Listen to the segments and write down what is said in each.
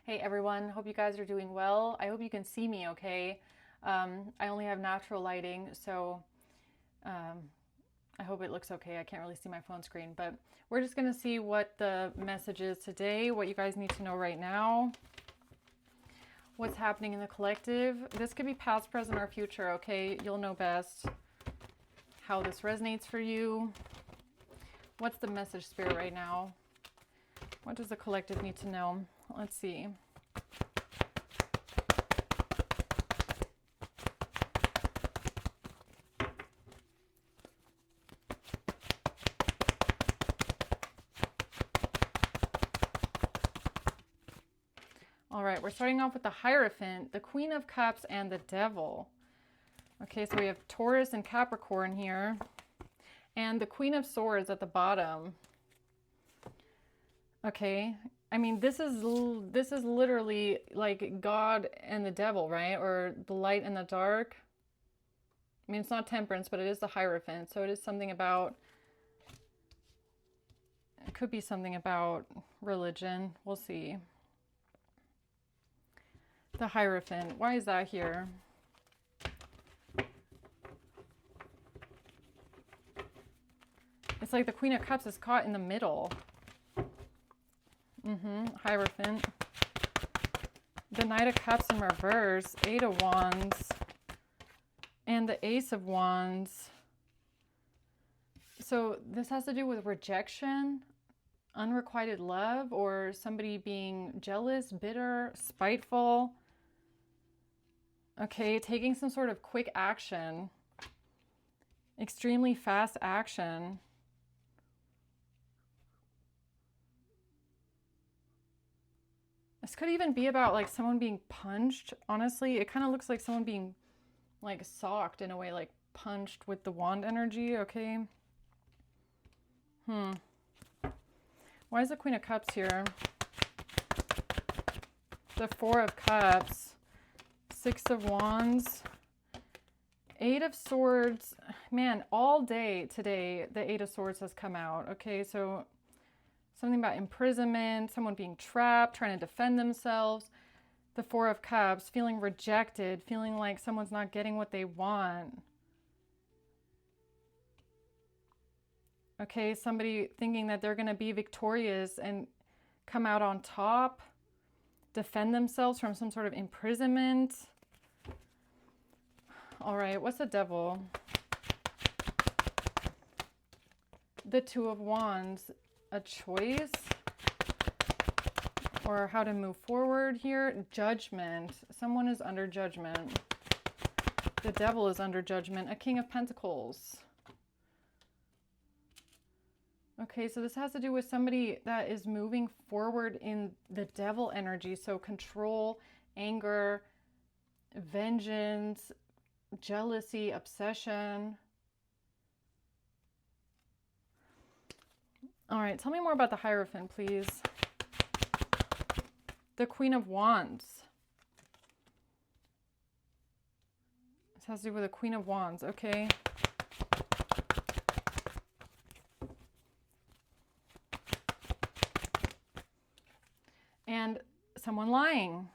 Hey everyone, hope you guys are doing well. I hope you can see me okay. I only have natural lighting, so I hope it looks okay. I can't really see my phone screen, but we're just going to see what the message is today, what you guys need to know right now, what's happening in the collective. This could be past, present, or future, okay? You'll know best how this resonates for you. What's the message, Spirit, right now? What does the collective need to know? Let's see. All right, we're starting off with the Hierophant, the Queen of Cups, and the Devil. Okay, so we have Taurus and Capricorn here, and the Queen of Swords at the bottom. Okay, I mean, this is literally like God and the devil, right? Or the light and the dark. I mean, it's not Temperance, but it is the Hierophant. So it is something about, it could be something about religion. We'll see. The Hierophant, why is that here? It's like the Queen of Cups is caught in the middle. Hierophant. The Knight of Cups in reverse, Eight of Wands, and the Ace of Wands. So this has to do with rejection, unrequited love, or somebody being jealous, bitter, spiteful. Okay, taking some sort of quick action, extremely fast action. This could even be about like someone being punched. Honestly, it kind of looks like someone being like socked in a way, like punched with the wand energy, okay? Why is the Queen of Cups here? The Four of Cups, Six of Wands, Eight of Swords. Man, all day today, the Eight of Swords has come out, okay? So something about imprisonment, someone being trapped, trying to defend themselves. The Four of Cups, feeling rejected, feeling like someone's not getting what they want. Okay, somebody thinking that they're going to be victorious and come out on top, defend themselves from some sort of imprisonment. All right, what's the Devil? The Two of Wands, a choice or how to move forward here. Judgment. Someone is under judgment. The Devil is under judgment. A King of Pentacles. Okay, so this has to do with somebody that is moving forward in the devil energy. So control, anger, vengeance, jealousy, obsession. All right, tell me more about the Hierophant, please. The Queen of Wands. This has to do with the Queen of Wands, okay? And someone lying.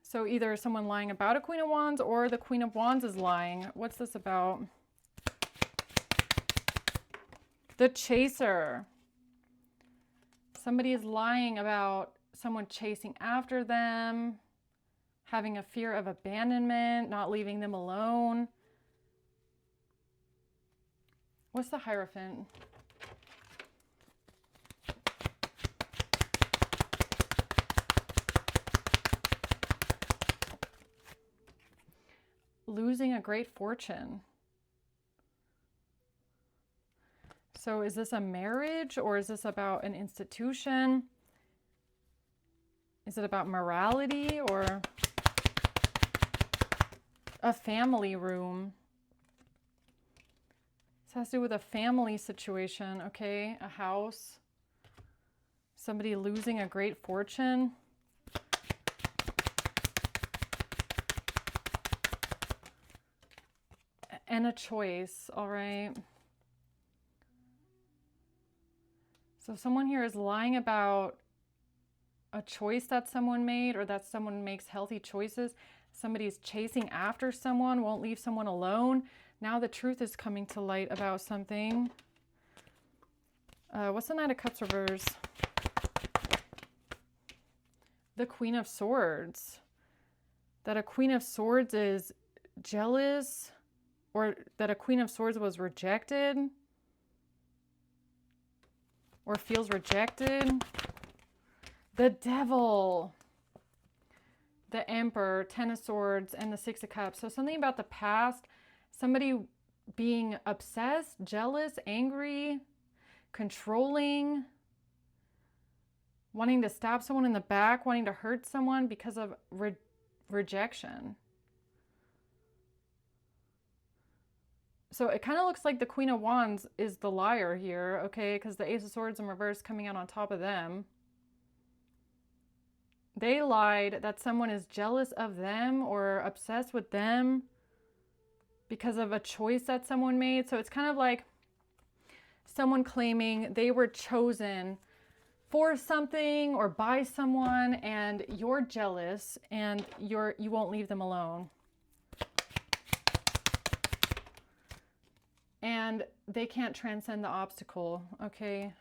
So either someone lying about a Queen of Wands or the Queen of Wands is lying. What's this about? The Chaser. Somebody is lying about someone chasing after them, having a fear of abandonment, not leaving them alone. What's the Hierophant? Losing a great fortune. So is this a marriage or is this about an institution? Is it about morality or a family room? This has to do with a family situation, okay? A house. Somebody losing a great fortune. And a choice, all right? So someone here is lying about a choice that someone made, or that someone makes healthy choices. Somebody's chasing after someone, won't leave someone alone. Now the truth is coming to light about something. What's the Knight of Cups reverse? The Queen of Swords. That a Queen of Swords is jealous, or that a Queen of Swords was rejected, or feels rejected. The Devil, the Emperor, Ten of Swords, and the Six of Cups. So something about the past, somebody being obsessed, jealous, angry, controlling, wanting to stab someone in the back, wanting to hurt someone because of rejection. So it kind of looks like the Queen of Wands is the liar here, okay? Because the Ace of Swords in reverse coming out on top of them. They lied that someone is jealous of them or obsessed with them because of a choice that someone made. So it's kind of like someone claiming they were chosen for something or by someone, and you're jealous and you won't leave them alone. And they can't transcend the obstacle, okay?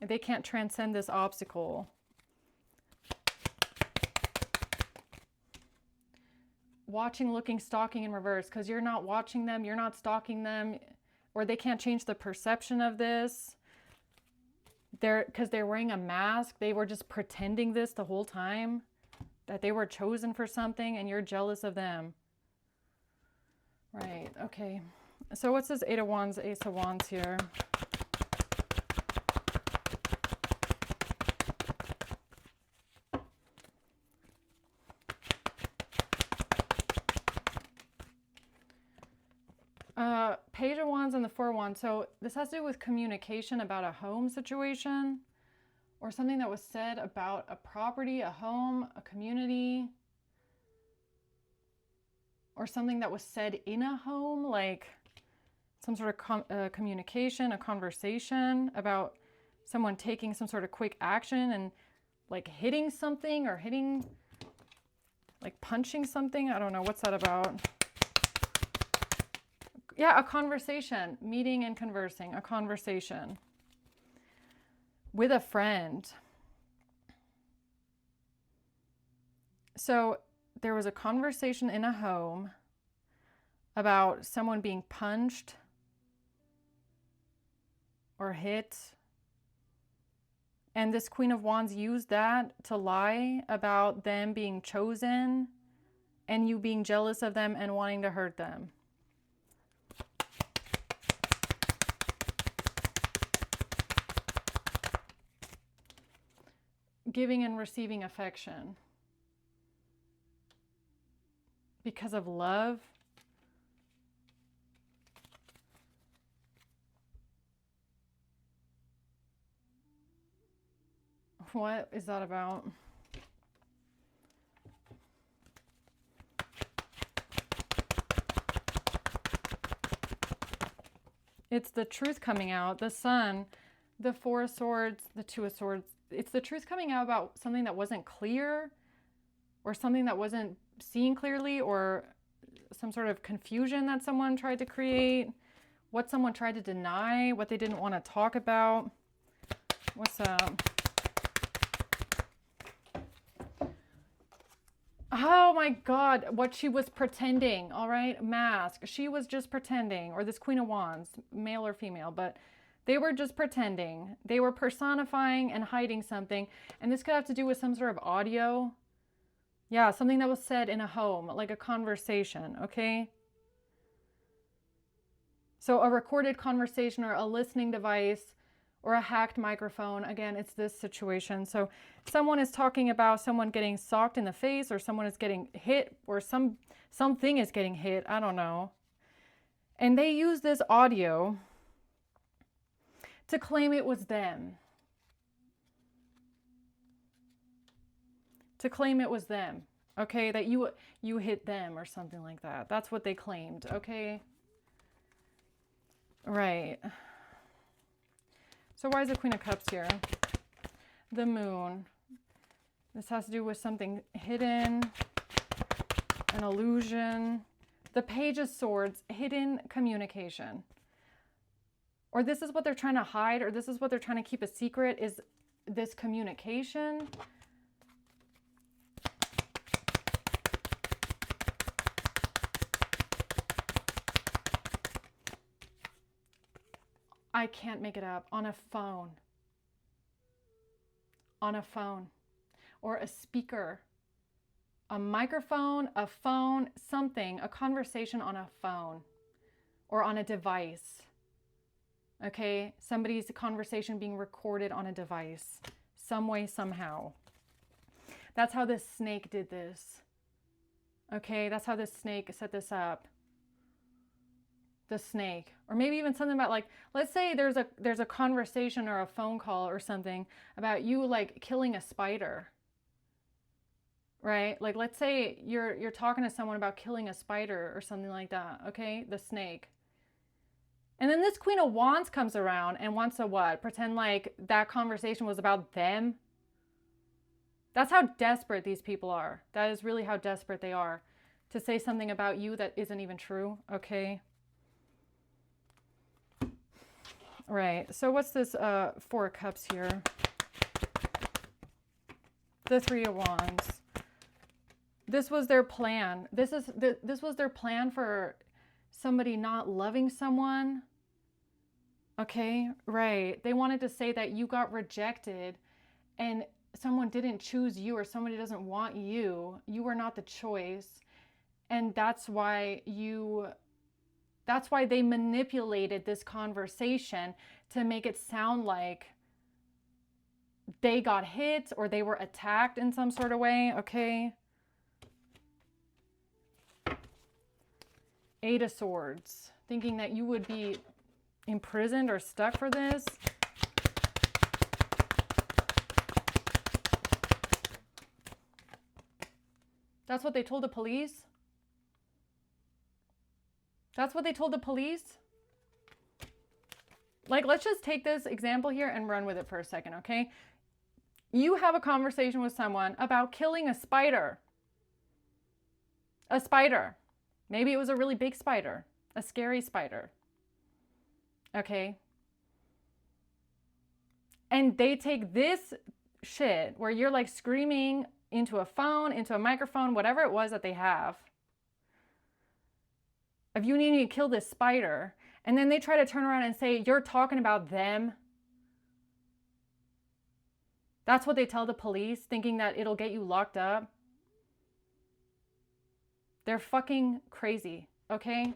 They can't transcend this obstacle. Watching, looking, stalking in reverse, because you're not watching them, you're not stalking them, or they can't change the perception of this. Because they're wearing a mask, they were just pretending this the whole time, that they were chosen for something, and you're jealous of them. Right, okay. So what's this Eight of Wands, Ace of Wands here? Page of Wands and the Four of Wands. So this has to do with communication about a home situation, or something that was said about a property, a home, a community, or something that was said in a home, like some sort of communication, a conversation about someone taking some sort of quick action and like hitting something, or hitting, like punching something. I don't know. What's that about? Yeah, a conversation, meeting and conversing, a conversation with a friend. So there was a conversation in a home about someone being punched or hit. And this Queen of Wands used that to lie about them being chosen and you being jealous of them and wanting to hurt them. Giving and receiving affection because of love. What is that about? It's the truth coming out, the Sun, the Four of Swords, the Two of Swords. It's the truth coming out about something that wasn't clear, or something that wasn't seen clearly, or some sort of confusion that someone tried to create, what someone tried to deny, what they didn't want to talk about. What's up? Oh my God, what she was pretending, all right? Mask. She was just pretending, or this Queen of Wands, male or female, but they were just pretending. They were personifying and hiding something. And this could have to do with some sort of audio. Yeah, something that was said in a home, like a conversation, okay? So a recorded conversation, or a listening device, or a hacked microphone. Again, it's this situation. So someone is talking about someone getting socked in the face, or someone is getting hit, or something is getting hit. I don't know. And they use this audio to claim it was them. To claim it was them. Okay, that you hit them or something like that. That's what they claimed, okay? Right. So why is the Queen of Cups here? the moon. This has to do with something hidden, an illusion. The Page of Swords, hidden communication. Or this is what they're trying to hide, or this is what they're trying to keep a secret, is this communication. I can't make it up. On a phone. On a phone. Or a speaker. A microphone, a phone, something. A conversation on a phone. Or on a device. Okay? Somebody's conversation being recorded on a device. Some way, somehow. That's how this snake did this. Okay? That's how this snake set this up. The snake. Or maybe even something about, like, let's say there's a conversation or a phone call or something about you, like, killing a spider. Right? Like, let's say you're talking to someone about killing a spider or something like that. Okay? The snake. And then this Queen of Wands comes around and wants to what? Pretend like that conversation was about them. That's how desperate these people are. That is really how desperate they are. To say something about you that isn't even true. Okay? Right, so what's this Four of Cups here? The Three of Wands. This was their plan. This was their plan for somebody not loving someone. Okay, right. They wanted to say that you got rejected and someone didn't choose you, or somebody doesn't want you. You were not the choice. And that's why they manipulated this conversation to make it sound like they got hit or they were attacked in some sort of way, okay? Eight of Swords, thinking that you would be imprisoned or stuck for this. That's what they told the police? That's what they told the police? Like, let's just take this example here and run with it for a second, okay? You have a conversation with someone about killing a spider. A spider. Maybe it was a really big spider. A scary spider. Okay? And they take this shit where you're like screaming into a phone, into a microphone, whatever it was that they have, of you needing to kill this spider, and then they try to turn around and say, you're talking about them. That's what they tell the police, thinking that it'll get you locked up. They're fucking crazy, okay?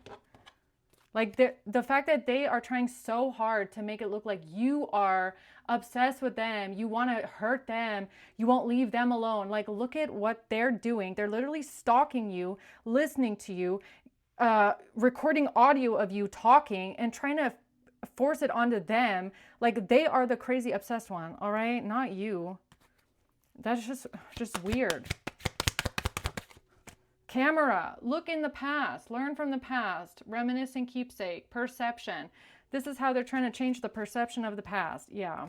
Like, the fact that they are trying so hard to make it look like you are obsessed with them, you want to hurt them, you won't leave them alone. Like, look at what they're doing. They're literally stalking you, listening to you, recording audio of you talking and trying to force it onto them. Like, they are the crazy obsessed one, all right? Not you. That's just weird. Camera, look in the past, learn from the past, reminisce and keepsake, perception. This is how they're trying to change the perception of the past. Yeah.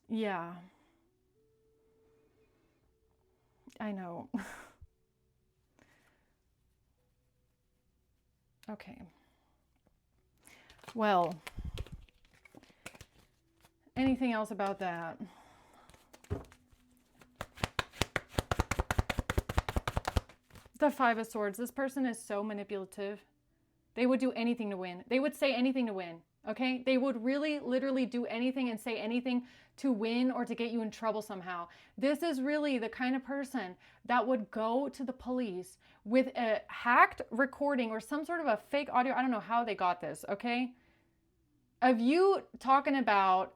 Yeah. I know. Okay. Well, anything else about that? The Five of Swords. This person is so manipulative. They would do anything to win. They would say anything to win. Okay? They would really, literally do anything and say anything to win or to get you in trouble somehow. This is really the kind of person that would go to the police with a hacked recording or some sort of a fake audio. I don't know how they got this, okay? Of you talking about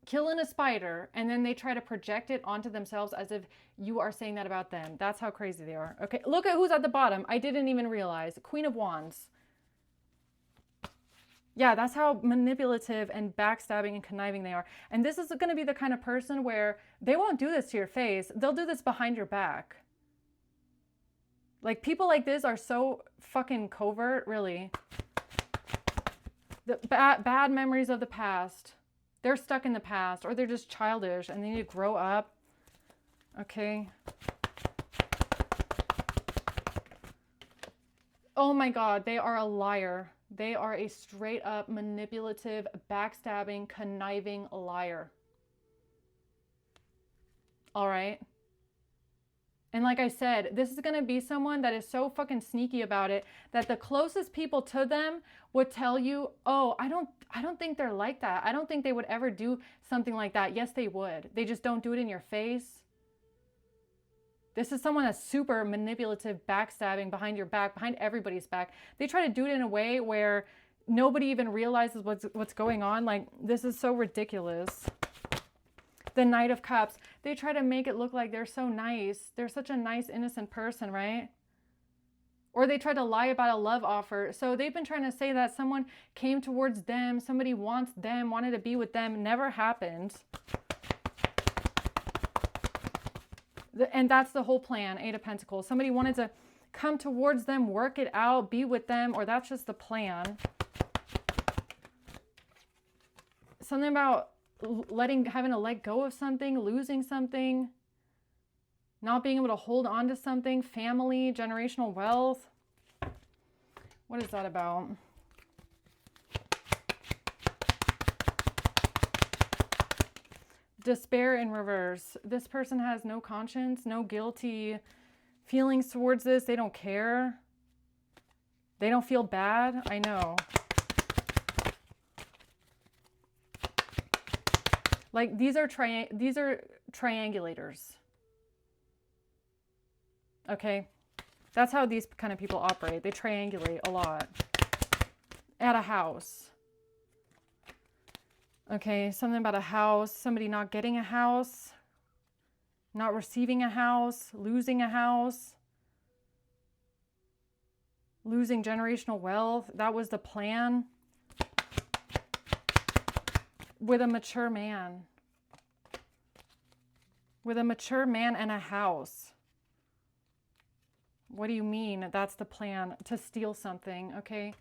killing a spider, and then they try to project it onto themselves as if you are saying that about them. That's how crazy they are. Okay, look at who's at the bottom. I didn't even realize. Queen of Wands. Yeah, that's how manipulative and backstabbing and conniving they are. And this is going to be the kind of person where they won't do this to your face. They'll do this behind your back. Like, people like this are so fucking covert, really. The bad memories of the past. They're stuck in the past, or they're just childish and they need to grow up. Okay. Oh my God, they are a liar. They are a straight up manipulative, backstabbing, conniving liar. All right. And like I said, this is going to be someone that is so fucking sneaky about it that the closest people to them would tell you, "Oh, I don't think they're like that. I don't think they would ever do something like that." Yes, they would. They just don't do it in your face. This is someone that's super manipulative, backstabbing behind your back, behind everybody's back. They try to do it in a way where nobody even realizes what's going on. Like, this is so ridiculous. The Knight of Cups. They try to make it look like they're so nice. They're such a nice, innocent person, right? Or they try to lie about a love offer. So they've been trying to say that someone came towards them, somebody wants them, wanted to be with them. Never happened. And that's the whole plan, Eight of Pentacles. Somebody wanted to come towards them, work it out, be with them, or that's just the plan. Something about having to let go of something, losing something, not being able to hold on to something, family, generational wealth. What is that about? Despair in reverse. This person has no conscience, no guilty feelings towards this. They don't care. They don't feel bad. I know. Like, these are triangulators. Okay? That's how these kind of people operate. They triangulate a lot. At a house. Okay, something about a house, somebody not getting a house, not receiving a house, losing a house, losing generational wealth. That was the plan. With a mature man. With a mature man and a house. What do you mean? That's the plan, to steal something, okay?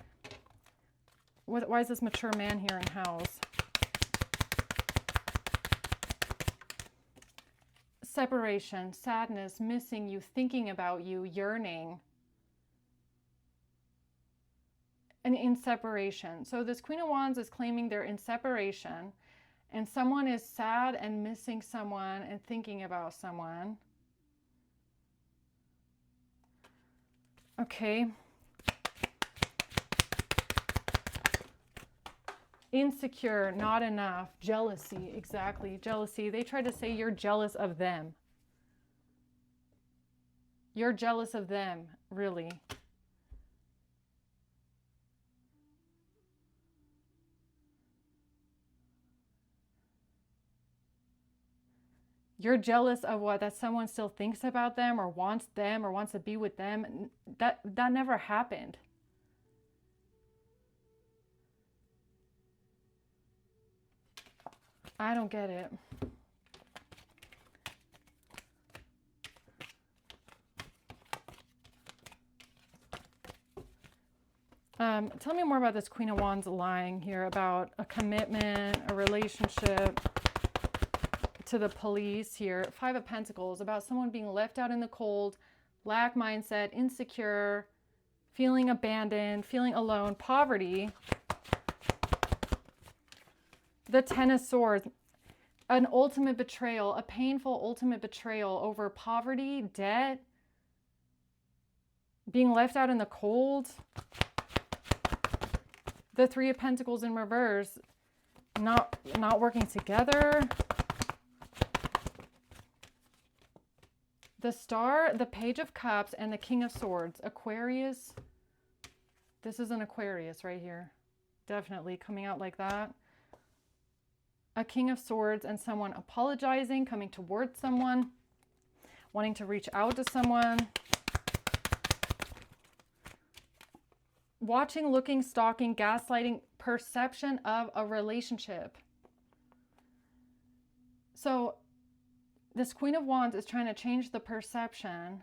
Why is this mature man here in house? Separation, sadness, missing you, thinking about you, yearning. And in separation. So this Queen of Wands is claiming they're in separation and someone is sad and missing someone and thinking about someone. Okay. Insecure, not enough. Jealousy, exactly. Jealousy. They try to say you're jealous of them. You're jealous of them, really. You're jealous of what? That someone still thinks about them or wants to be with them. That never happened. I don't get it. Tell me more about this Queen of Wands lying here about a commitment, a relationship, to the police here. Five of Pentacles, about someone being left out in the cold, lack mindset, insecure, feeling abandoned, feeling alone, poverty. The Ten of Swords, an ultimate betrayal, a painful ultimate betrayal over poverty, debt, being left out in the cold. The Three of Pentacles in reverse, not working together. The Star, the Page of Cups, and the King of Swords. Aquarius. This is an Aquarius right here. Definitely coming out like that. A King of Swords and someone apologizing, coming towards someone, wanting to reach out to someone. Watching, looking, stalking, gaslighting, perception of a relationship. So this Queen of Wands is trying to change the perception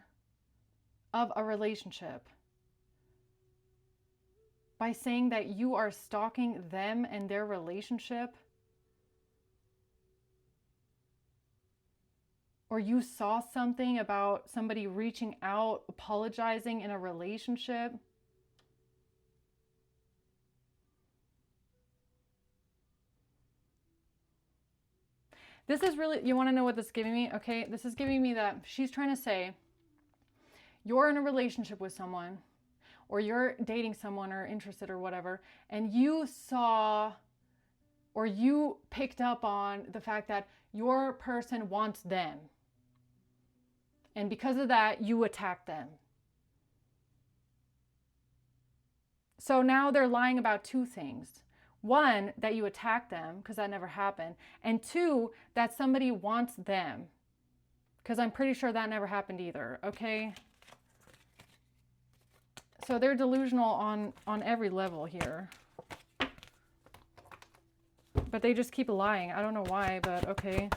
of a relationship by saying that you are stalking them and their relationship. or you saw something about somebody reaching out, apologizing in a relationship. This is really, you want to know what this is giving me? Okay, this is giving me that she's trying to say, you're in a relationship with someone, or you're dating someone or interested or whatever, and you saw or you picked up on the fact that your person wants them. And because of that, you attack them. So now they're lying about two things. One, that you attack them, because that never happened. And two, that somebody wants them, because I'm pretty sure that never happened either, okay? So they're delusional on every level here. But they just keep lying. I don't know why, but okay.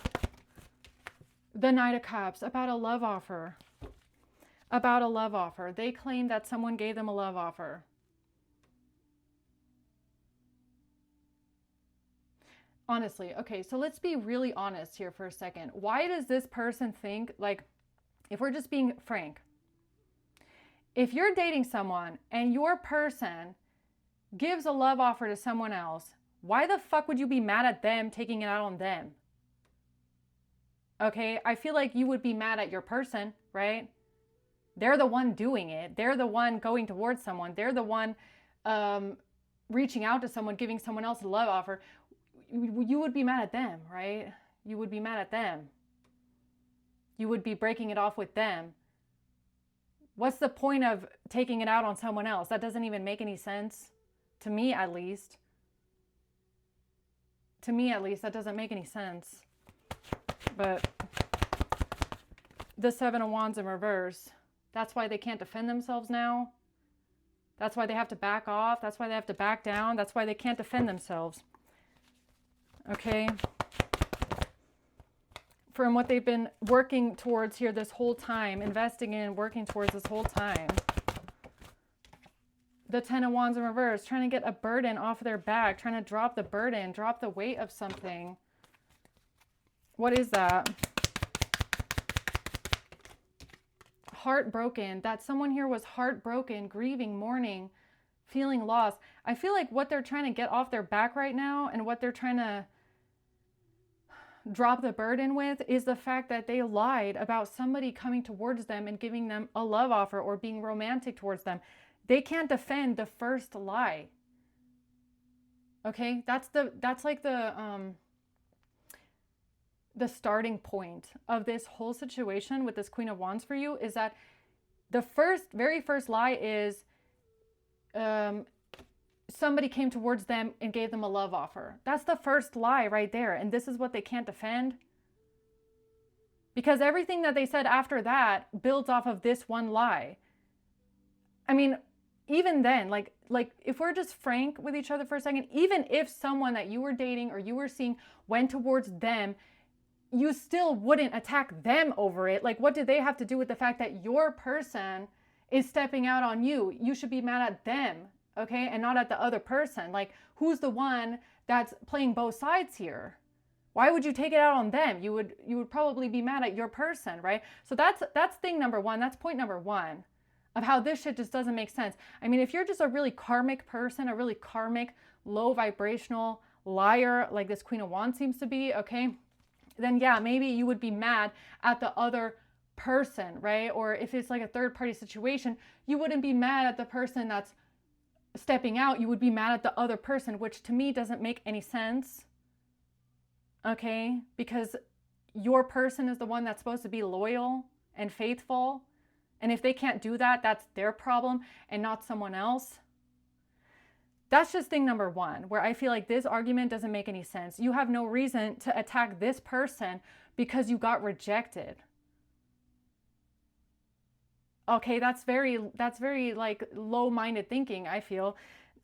The Knight of Cups, about a love offer. About a love offer. They claim that someone gave them a love offer. Honestly, okay, so let's be really honest here for a second. Why does this person think, like, if we're just being frank, if you're dating someone and your person gives a love offer to someone else, why the fuck would you be mad at them taking it out on them? Okay, I feel like you would be mad at your person, right? They're the one doing it. They're the one going towards someone. They're the one reaching out to someone, giving someone else a love offer. You would be mad at them, right? You would be mad at them. You would be breaking it off with them. What's the point of taking it out on someone else? That doesn't even make any sense. To me, at least. To me, at least, that doesn't make any sense. But the Seven of Wands in reverse. That's why they can't defend themselves now. That's why they have to back off. That's why they have to back down. That's why they can't defend themselves. Okay? From what they've been working towards here this whole time, investing in, working towards this whole time. The Ten of Wands in reverse, trying to get a burden off of their back, trying to drop the burden, drop the weight of something. What is that? Heartbroken. That someone here was heartbroken, grieving, mourning, feeling lost. I feel like what they're trying to get off their back right now and what they're trying to drop the burden with is the fact that they lied about somebody coming towards them and giving them a love offer or being romantic towards them. They can't defend the first lie. Okay? That's like the starting point of this whole situation with this Queen of Wands for you is that the very first lie is somebody came towards them and gave them a love offer. That's the first lie right there. And this is what they can't defend. Because everything that they said after that builds off of this one lie. I mean, even then, like if we're just frank with each other for a second, even if someone that you were dating or you were seeing went towards them, you still wouldn't attack them over it. Like, what do they have to do with the fact that your person is stepping out on you? You should be mad at them, okay? And not at the other person. Like, who's the one that's playing both sides here? Why would you take it out on them? You would probably be mad at your person, right? So that's thing number one. That's point number one of how this shit just doesn't make sense. I mean, if you're just a really karmic person, a really karmic, low vibrational liar, like this Queen of Wands seems to be, okay, then yeah, maybe you would be mad at the other person, right? Or if it's like a third party situation, you wouldn't be mad at the person that's stepping out. You would be mad at the other person, which to me doesn't make any sense. Okay? Because your person is the one that's supposed to be loyal and faithful. And if they can't do that, that's their problem and not someone else. That's just thing number one, where I feel like this argument doesn't make any sense. You have no reason to attack this person because you got rejected. Okay, that's very like low-minded thinking, I feel.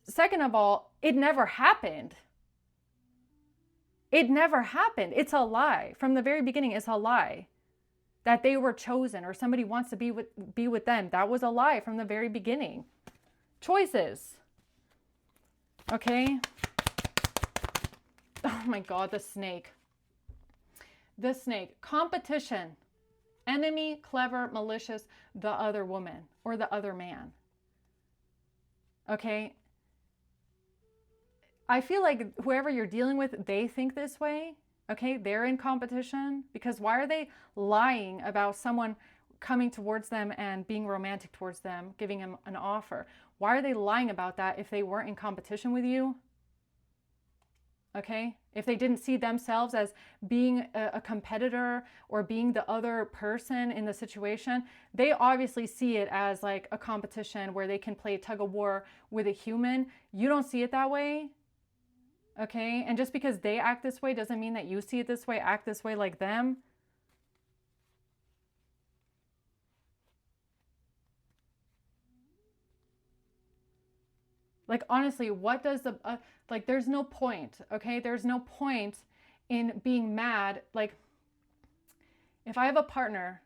Second of all, it never happened. It never happened. It's a lie. From the very beginning, it's a lie. That they were chosen or somebody wants to be with them. That was a lie from the very beginning. Choices. Okay? Oh my God, the snake. The snake. Competition. Enemy, clever, malicious, the other woman or the other man. Okay? I feel like whoever you're dealing with, they think this way. Okay? They're in competition, because why are they lying about someone coming towards them and being romantic towards them, giving them an offer? Why are they lying about that if they weren't in competition with you? Okay? If they didn't see themselves as being a competitor or being the other person in the situation, they obviously see it as like a competition where they can play tug of war with a human. You don't see it that way. Okay? And just because they act this way doesn't mean that you see it this way, act this way like them. Like, honestly, what does the, like, there's no point, okay? There's no point in being mad. Like, if I have a partner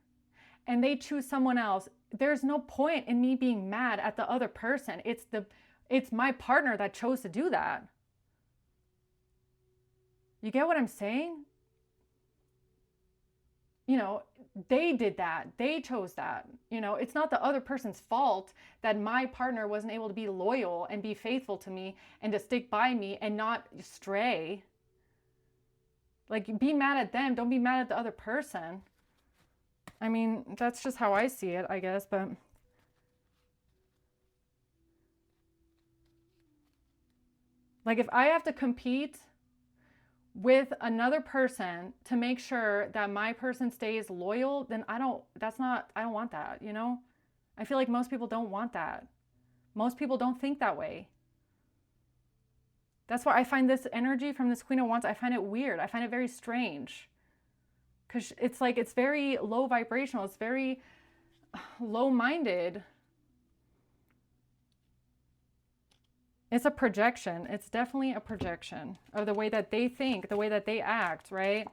and they choose someone else, there's no point in me being mad at the other person. It's my partner that chose to do that. You get what I'm saying? You know, they did that. They chose that. You know, it's not the other person's fault that my partner wasn't able to be loyal and be faithful to me and to stick by me and not stray. Like, be mad at them. Don't be mad at the other person. I mean, that's just how I see it, I guess. But like, if I have to compete with another person to make sure that my person stays loyal, then I don't want that, you know? I feel like most people don't want that. Most people don't think that way. That's why I find this energy from this Queen of Wands, I find it weird. I find it very strange. Because it's like, it's very low vibrational. It's very low-minded. It's a projection. It's definitely a projection of the way that they think, the way that they act, right?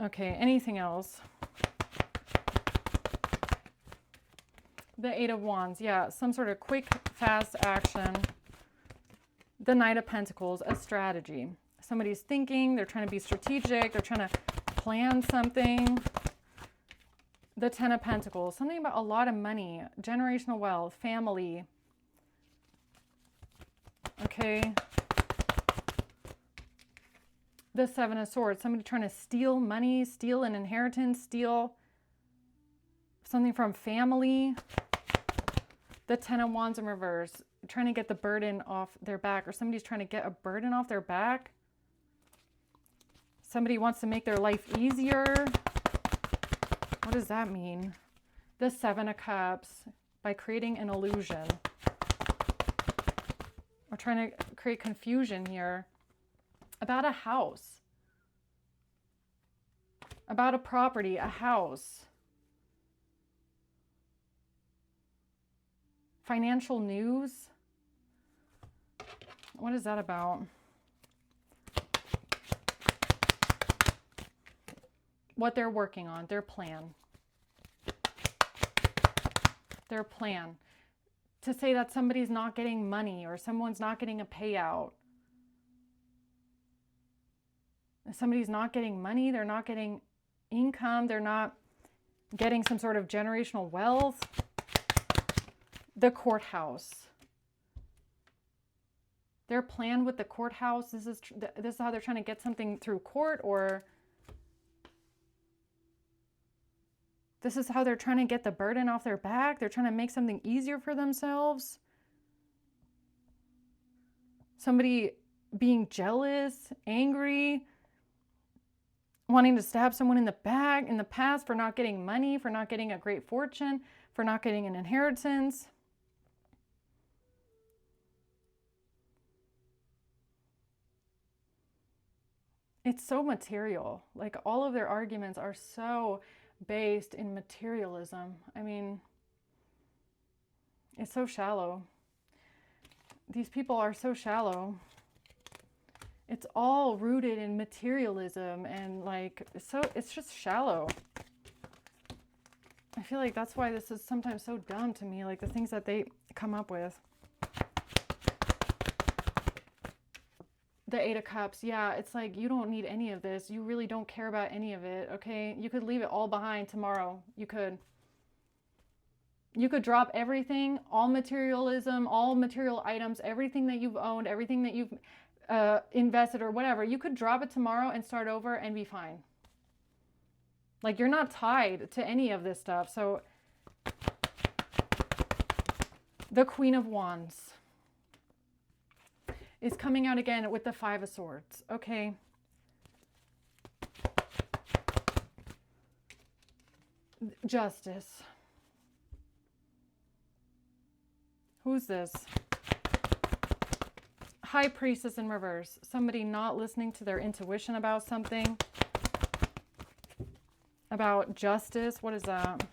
Okay, anything else? The Eight of Wands, yeah, some sort of quick, fast action. The Knight of Pentacles, a strategy. Somebody's thinking, they're trying to be strategic, they're trying to plan something. The Ten of Pentacles, something about a lot of money, generational wealth, family. Okay. The Seven of Swords, somebody trying to steal money, steal an inheritance, steal something from family. The Ten of Wands in reverse, trying to get the burden off their back, or somebody's trying to get a burden off their back. Somebody wants to make their life easier. What does that mean? The Seven of Cups, by creating an illusion. We're trying to create confusion here about a house, about a property, a house. Financial news. What is that about? What they're working on, their plan. Their plan. To say that somebody's not getting money or someone's not getting a payout. If somebody's not getting money, they're not getting income, they're not getting some sort of generational wealth. The courthouse. Their plan with the courthouse, this is how they're trying to get something through court, or this is how they're trying to get the burden off their back. They're trying to make something easier for themselves. Somebody being jealous, angry, wanting to stab someone in the back in the past for not getting money, for not getting a great fortune, for not getting an inheritance. It's so material. Like, all of their arguments are so based in materialism. I mean, it's so shallow. These people are so shallow. It's all rooted in materialism and like, it's just shallow. I feel like that's why this is sometimes so dumb to me, like the things that they come up with. The Eight of Cups. Yeah, it's like you don't need any of this. You really don't care about any of it, okay? You could leave it all behind tomorrow. You could. You could drop everything, all materialism, all material items, everything that you've owned, everything that you've invested or whatever. You could drop it tomorrow and start over and be fine. Like, you're not tied to any of this stuff. So, the Queen of Wands is coming out again with the Five of Swords. Okay. Justice. Who's this? High Priestess in reverse. Somebody not listening to their intuition about something. About justice. What is that?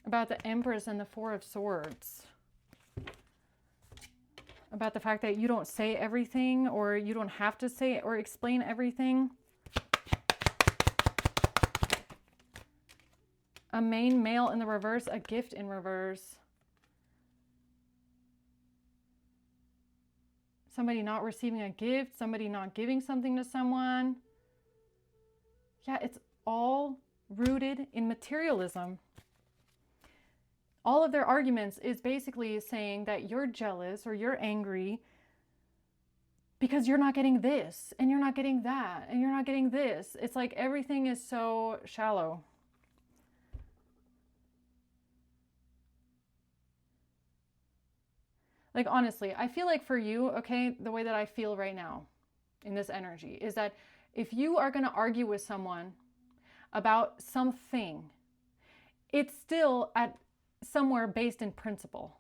About the Empress and the Four of Swords. About the fact that you don't say everything, or you don't have to say or explain everything. A main male in the reverse, a gift in reverse. Somebody not receiving a gift, somebody not giving something to someone. Yeah, it's all rooted in materialism. All of their arguments is basically saying that you're jealous or you're angry because you're not getting this, and you're not getting that, and you're not getting this. It's like everything is so shallow. Like, honestly, I feel like for you, okay, the way that I feel right now in this energy is that if you are going to argue with someone about something, it's still at somewhere based in principle,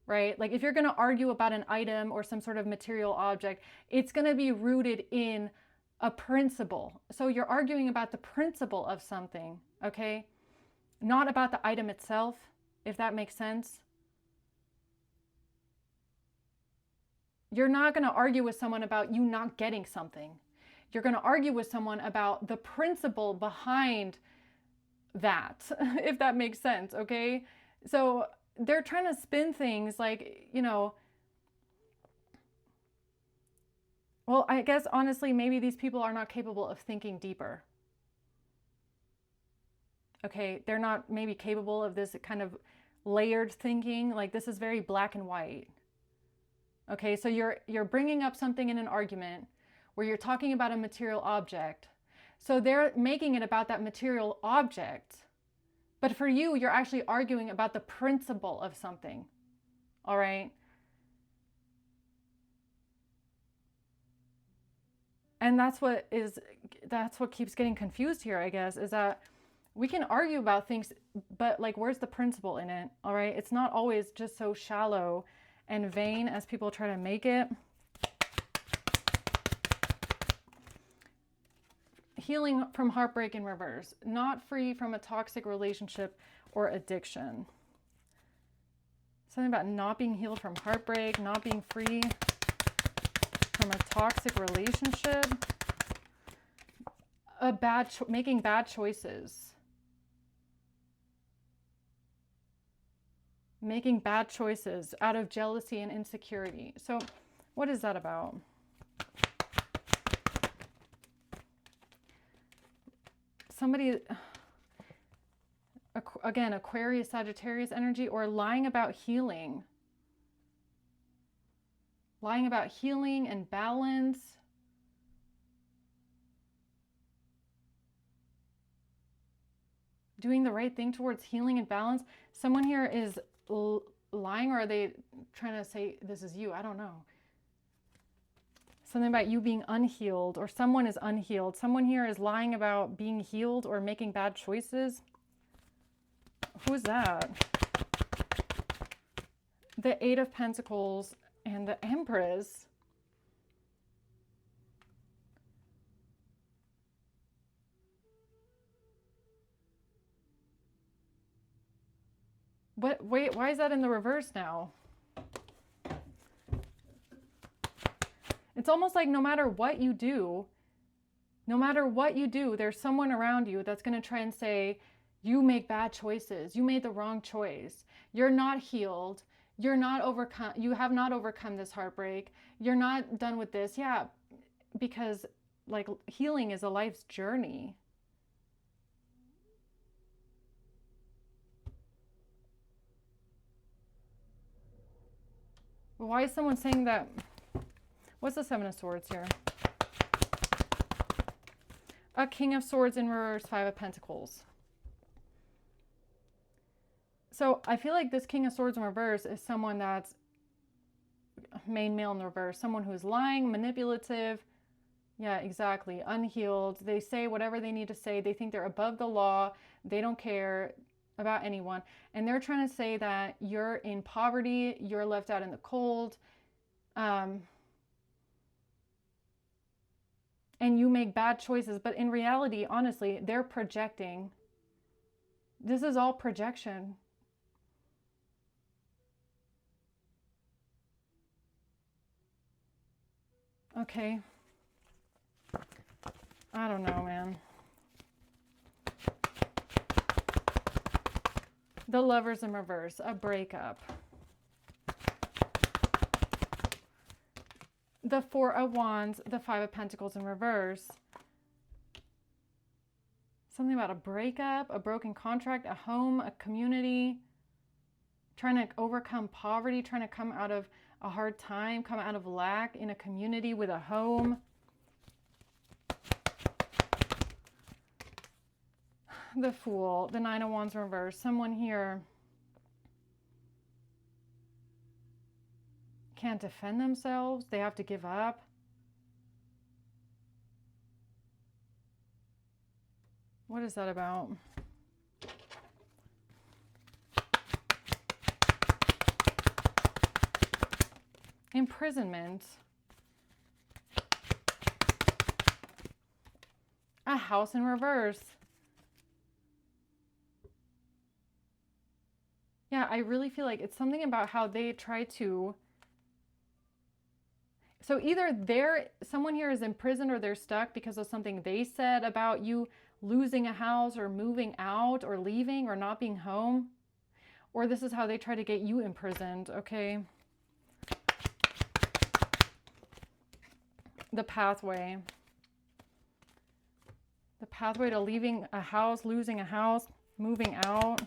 right? Like, if you're going to argue about an item or some sort of material object, it's going to be rooted in a principle. So you're arguing about the principle of something, okay? Not about the item itself, if that makes sense. You're not going to argue with someone about you not getting something. You're going to argue with someone about the principle behind that, if that makes sense, okay? So they're trying to spin things like, you know, well, I guess honestly, maybe these people are not capable of thinking deeper. Okay, they're not maybe capable of this kind of layered thinking. Like, this is very black and white. Okay, so you're bringing up something in an argument where you're talking about a material object. So they're making it about that material object. But for you, you're actually arguing about the principle of something. All right? And that's what keeps getting confused here, I guess, is that we can argue about things, but like, where's the principle in it? All right? It's not always just so shallow and vain as people try to make it. Healing from heartbreak in reverse. Not free from a toxic relationship or addiction. Something about not being healed from heartbreak, not being free from a toxic relationship. Making bad choices. Making bad choices out of jealousy and insecurity. So what is that about? Somebody, again, Aquarius, Sagittarius energy, or lying about healing. Lying about healing and balance. Doing the right thing towards healing and balance. Someone here is lying, or are they trying to say this is you? I don't know. Something about you being unhealed, or someone is unhealed. Someone here is lying about being healed or making bad choices. Who's that? The Eight of Pentacles and the Empress. What? Wait, why is that in the reverse now? It's almost like no matter what you do, there's someone around you that's going to try and say, You make bad choices. You made the wrong choice. You're not healed. You're not overcome. You have not overcome this heartbreak. You're not done with this. Yeah, because like healing is a life's journey. Why is someone saying that? What's the Seven of Swords here? A King of Swords in reverse, Five of Pentacles. So I feel like this King of Swords in reverse is someone that's main male in reverse. Someone who's lying, manipulative. Yeah, exactly. Unhealed. They say whatever they need to say. They think they're above the law. They don't care about anyone. And they're trying to say that you're in poverty. You're left out in the cold. And you make bad choices. But in reality, honestly, they're projecting. This is all projection. Okay. I don't know, man. The Lovers in reverse, a breakup. The Four of Wands, the Five of Pentacles in reverse. Something about a breakup, a broken contract, a home, a community. Trying to overcome poverty, trying to come out of a hard time, come out of lack in a community with a home. The Fool, the Nine of Wands in reverse. Someone here can't defend themselves. They have to give up. What is that about? Imprisonment. A House in reverse. Yeah, I really feel like it's something about how they try to. So either someone here is imprisoned or they're stuck because of something they said about you losing a house or moving out or leaving or not being home. Or this is how they try to get you imprisoned, okay? The pathway. The pathway to leaving a house, losing a house, moving out.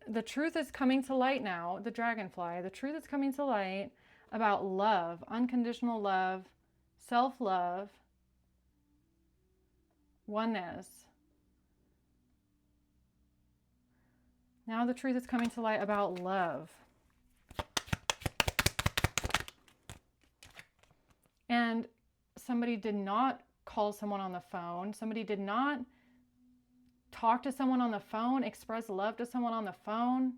The truth is coming to light now, the dragonfly. The truth is coming to light about love, unconditional love, self-love, oneness. Now the truth is coming to light about love. And somebody did not call someone on the phone. Somebody did not talk to someone on the phone, express love to someone on the phone.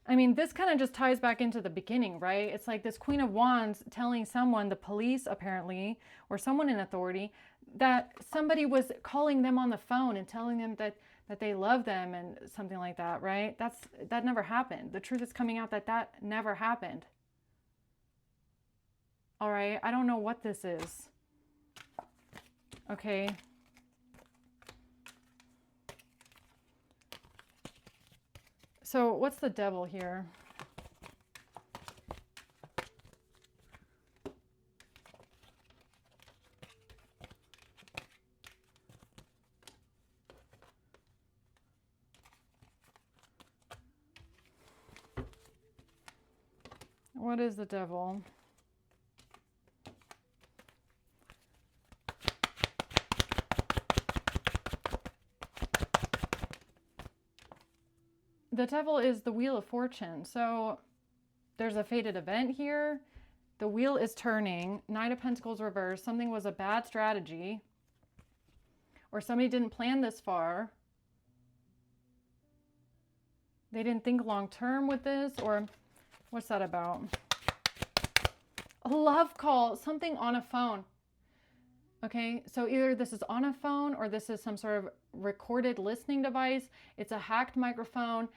I mean, this kind of just ties back into the beginning, right? It's like this Queen of Wands telling someone, the police apparently, or someone in authority, that somebody was calling them on the phone and telling them that they love them and something like that, right? That never happened. The truth is coming out that never happened. All right, I don't know what this is. Okay. So what's the Devil here? What is the Devil? The Devil is the Wheel of Fortune. So there's a fated event here. The wheel is turning. Knight of Pentacles reversed. Something was a bad strategy. Or somebody didn't plan this far. They didn't think long term with this. Or what's that about? A love call. Something on a phone. Okay, so either this is on a phone or this is some sort of recorded listening device. It's a hacked microphone.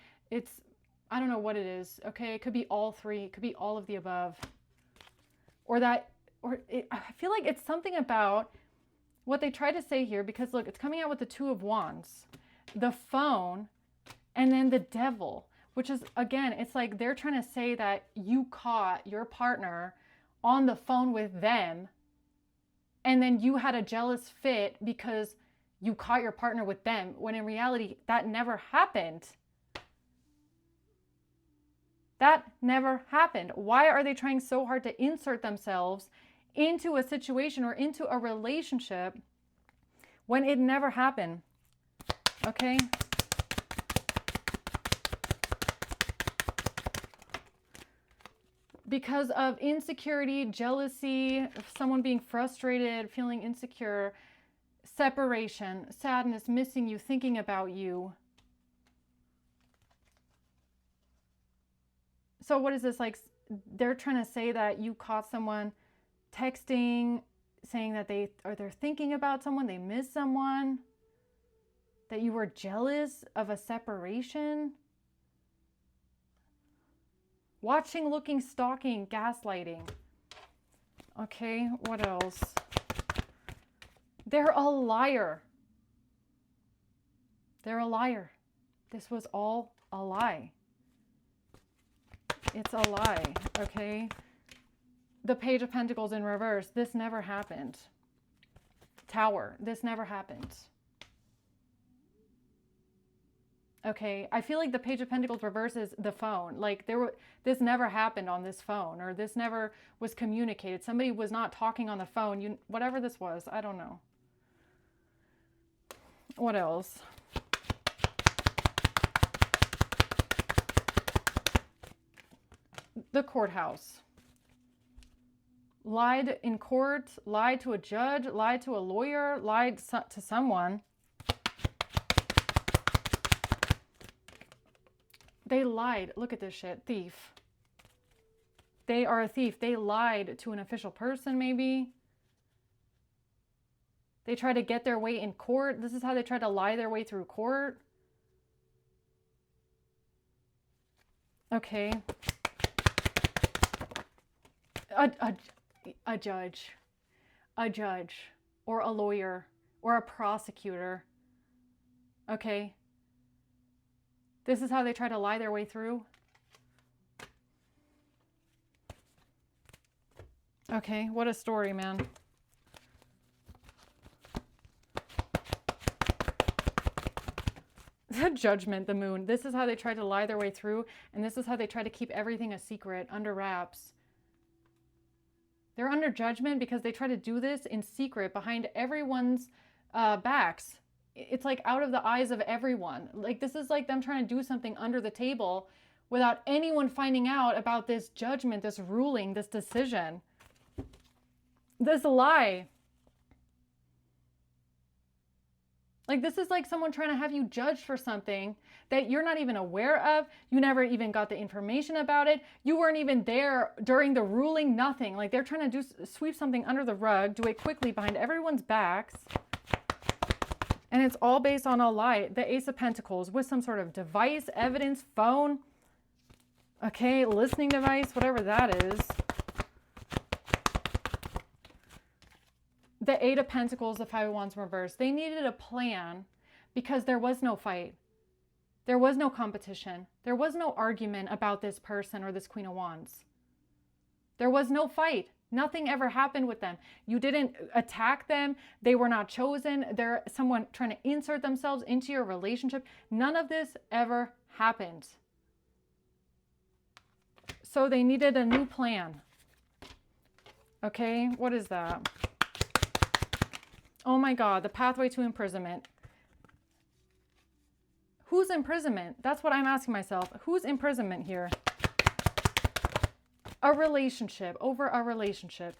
I don't know what it is. Okay, it could be all three. It could be all of the above. Or that I feel like it's something about what they try to say here, because look, it's coming out with the Two of Wands, the phone, and then the Devil, which is, again, it's like they're trying to say that you caught your partner on the phone with them, and then you had a jealous fit because you caught your partner with them, when in reality, that never happened. That never happened. Why are they trying so hard to insert themselves into a situation or into a relationship when it never happened? Okay? Because of insecurity, jealousy, someone being frustrated, feeling insecure, separation, sadness, missing you, thinking about you. So what is this? Like, they're trying to say that you caught someone texting, saying that they're thinking about someone, they miss someone, that you were jealous of a separation. Watching, looking, stalking, gaslighting. Okay, what else? They're a liar. They're a liar. This was all a lie. It's a lie, okay? The Page of Pentacles in reverse. This never happened. Tower. This never happened. Okay, I feel like the Page of Pentacles reverse is the phone. Like this never happened on this phone, or this never was communicated. Somebody was not talking on the phone. Whatever this was, I don't know. What else? The courthouse. Lied in court, lied to a judge, lied to a lawyer, lied to someone. They lied. Look at this shit. Thief. They are a thief. They lied to an official person, maybe. They try to get their way in court. This is how they try to lie their way through court. Okay. A judge. A judge. Or a lawyer. Or a prosecutor. Okay. This is how they try to lie their way through. Okay, what a story, man. The Judgment, the Moon. This is how they try to lie their way through, and this is how they try to keep everything a secret, under wraps. They're under judgment because they try to do this in secret behind everyone's backs. It's like out of the eyes of everyone. Like, this is like them trying to do something under the table without anyone finding out about this judgment, this ruling, this decision, this lie. Like, this is like someone trying to have you judged for something that you're not even aware of. You never even got the information about it. You weren't even there during the ruling, nothing. Like, they're trying to sweep something under the rug, do it quickly behind everyone's backs. And it's all based on a lie. The Ace of Pentacles with some sort of device, evidence, phone. Okay, listening device, whatever that is. The Eight of Pentacles, the Five of Wands reverse. They needed a plan because there was no fight. There was no competition. There was no argument about this person or this Queen of Wands. There was no fight. Nothing ever happened with them. You didn't attack them. They were not chosen. They're someone trying to insert themselves into your relationship. None of this ever happened. So they needed a new plan. Okay, what is that? Oh my God, the pathway to imprisonment. Whose imprisonment? That's what I'm asking myself. Whose imprisonment here? A relationship, over a relationship.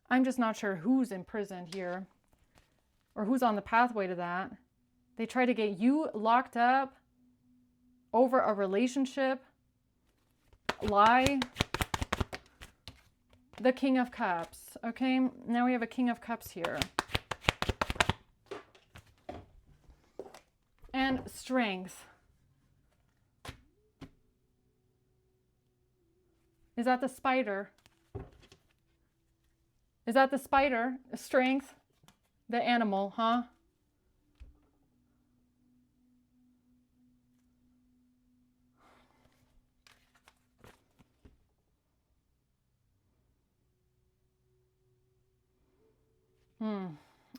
I'm just not sure who's imprisoned here or who's on the pathway to that. They try to get you locked up over a relationship. Lie. The King of Cups. Okay, now we have a King of Cups here. And Strength. Is that the Spider? Is that the spider? Strength? The animal, huh?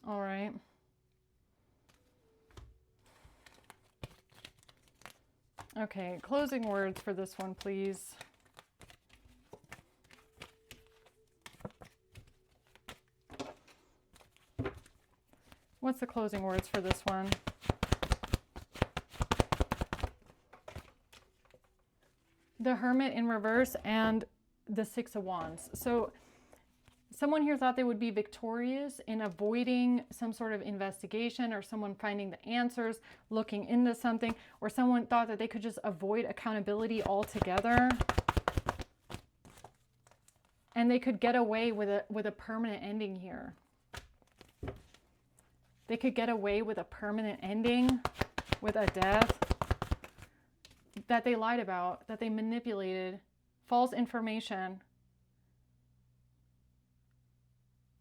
All right. Okay, closing words for this one, please. What's the closing words for this one? The Hermit in reverse and the Six of Wands. So someone here thought they would be victorious in avoiding some sort of investigation, or someone finding the answers, looking into something, or someone thought that they could just avoid accountability altogether. And they could get away with a permanent ending here. They could get away with a permanent ending, with a death that they lied about, that they manipulated, false information.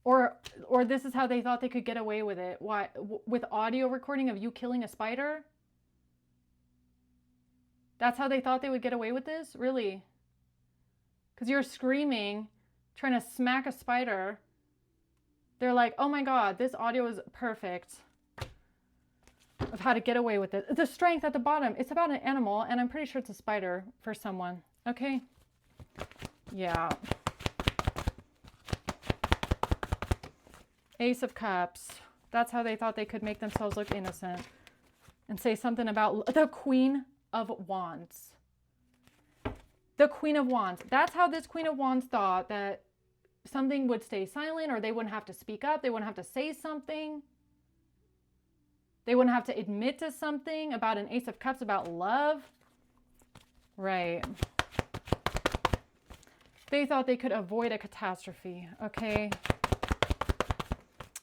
Or this is how they thought they could get away with it. Why? With audio recording of you killing a spider? That's how they thought they would get away with this? Really? Because you're screaming, trying to smack a spider. They're like, oh my God, this audio is perfect of how to get away with it. The Strength at the bottom, it's about an animal, and I'm pretty sure it's a spider for someone. Okay? Yeah. Ace of Cups. That's how they thought they could make themselves look innocent. And say something about the Queen of Wands. The Queen of Wands. That's how this Queen of Wands thought that something would stay silent, or they wouldn't have to speak up. They wouldn't have to say something. They wouldn't have to admit to something about an Ace of Cups, about love. Right. They thought they could avoid a catastrophe. Okay.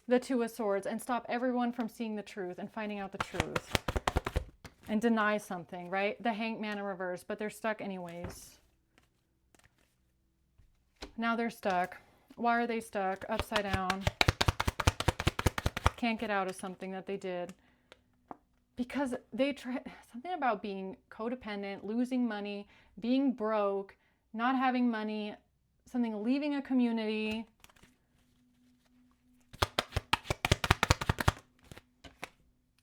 The Two of Swords, and stop everyone from seeing the truth and finding out the truth. And deny something, right? The Hanged Man in reverse, but they're stuck anyways. Now they're stuck. Why are they stuck? Upside down. Can't get out of something that they did. Because they tried something about being codependent, losing money, being broke, not having money, something leaving a community.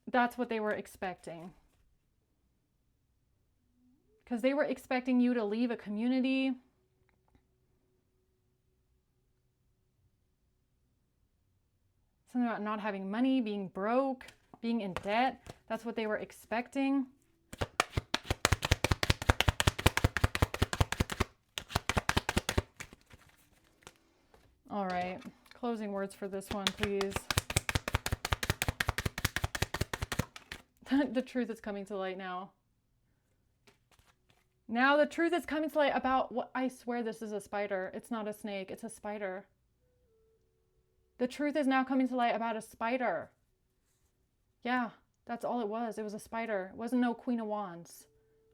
That's what they were expecting. Because they were expecting you to leave a community. Something about not having money, being broke, being in debt. That's what they were expecting. All right. Closing words for this one, please. The truth is coming to light now. Now the truth is coming to light about what, I swear this is a spider. It's not a snake. It's a spider. The truth is now coming to light about a spider. Yeah, that's all it was. It was a spider. It wasn't no Queen of Wands.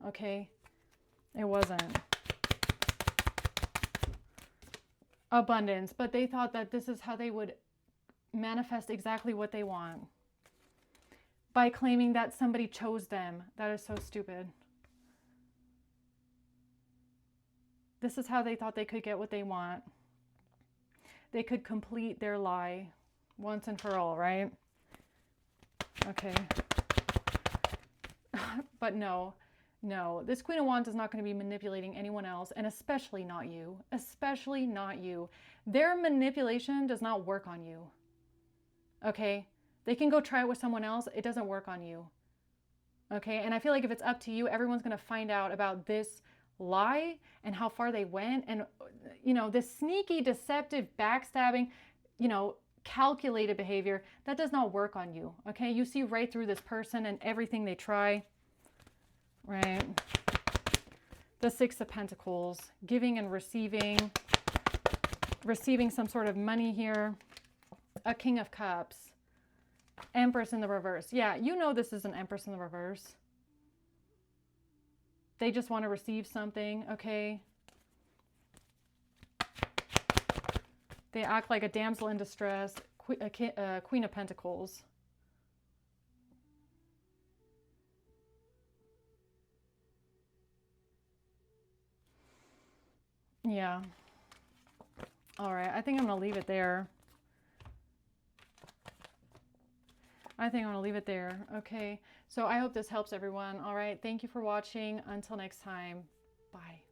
Okay? It wasn't. Abundance. But they thought that this is how they would manifest exactly what they want. By claiming that somebody chose them. That is so stupid. This is how they thought they could get what they want. They could complete their lie once and for all, right? Okay. But no, this Queen of Wands is not going to be manipulating anyone else, and especially not you. Especially not you. Their manipulation does not work on you. Okay? They can go try it with someone else. It doesn't work on you. Okay? And I feel like if it's up to you, everyone's going to find out about this lie and how far they went, and this sneaky, deceptive, backstabbing, calculated behavior that does not work on you. Okay, you see right through this person and everything they try. Right. The Six of Pentacles, giving and receiving some sort of money here. A King of Cups, Empress in the reverse. Yeah, this is an Empress in the reverse. They just want to receive something, okay? They act like a damsel in distress, Queen of Pentacles. Yeah. All right. I think I'm going to leave it there. I think I'm going to leave it there. Okay. So I hope this helps everyone. All right. Thank you for watching. Until next time. Bye.